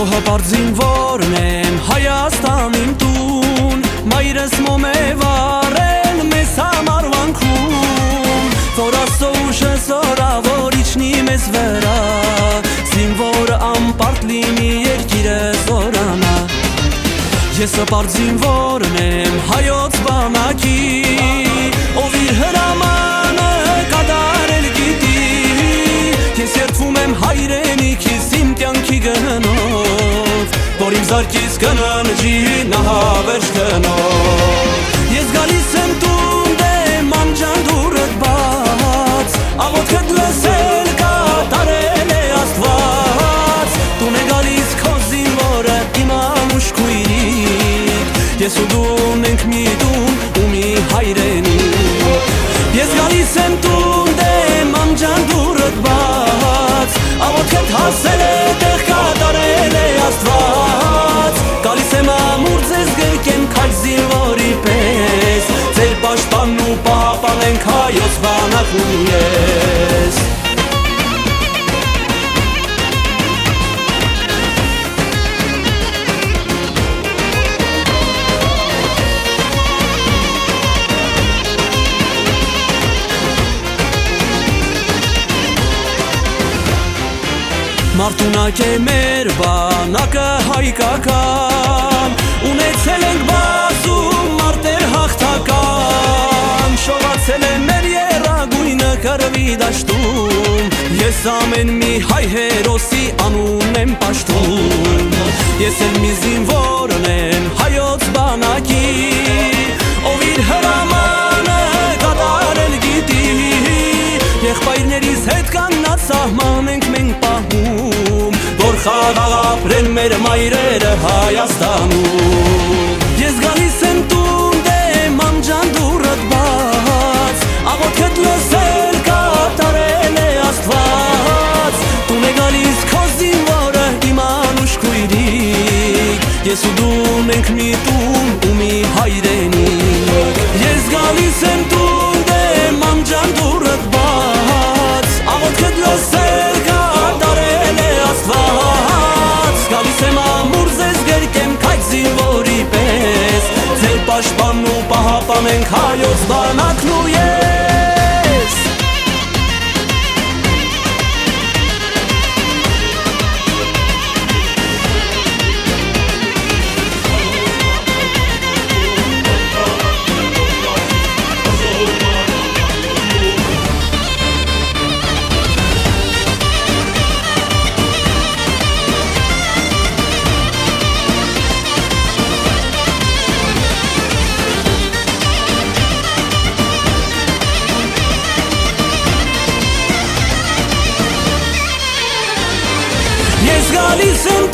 Քոհապարձին որն եմ Հայաստան իմ տուն, մայրս մոմ է վարել մեզ համար վանքում, որ աստծո ուշը զորավոր իջնի մեզ վրա, զինվորը անպարտ լինի երկիրը զորանա։ Ես հպարձին որն եմ հայոց բանակի, ով իր հրամանը կատարել գիտի, ես երդվում եմ հայրենիքիս իմ կյանքի գնով, որ իմ զարկիս կննջի նահավերջ գնով։ Ես գալիս եմ տուն դեմ անջան դուրդ բաց, աղոթքդ լսել կատարել է Աստված, տուն է գալիս քո զինվորը իմ անուշ քույրիկ, ես ու դու ենք մի տուն ու մի հայրենիք։ Ես գալիս եմ տուն դեմ անջան դուրդ բաց, աղոթքդ հասել է տեղ կատարել է Աստված, գալիս եմ ամուր ձեզ գրկեմ քայլ զինվորի պես, ձեր պաշտպանն ու պահապան ենք հայոց բանակն ու ես։ Մարդունակ է մեր բանակը հայկական, ունեցել ենք բազում մարտեր հաղթական, շողացել է մեր եռագույնը կռվի դաշտում, ես ամեն մի հայ հերոսի անուն եմ պաշտում։ Ես էլ մի զինվորն եմ հայոց բանակի, ով իր հրամանը կատարել գիտի, եղբայրներիս հետ կանգնած սահման ենք մենք պահում, որ խաղաղ ապրեն մեր մայրերը Հայաստանում։ Ես գալիս եմ տուն դեմ անջան դուրդ բաց, աղոթքդ լսել կատարել է Աստված, տուն է գալիս քո զինվորը իմ անուշ քույրիկ, ես ու դու ենք մի տուն ու մի հայրենիք։ Ես գալիս եմ տուն դեմ անջան դուրդ բաց, աղոթքդ լսել կատարել է Աստված, գալիս եմ ամուր ձեզ գրկեմ քայլ զինվորի պես, ձեր պաշտպանն ու պահապան ենք հայոց բանակն ու ես։ Ես գալիս եմ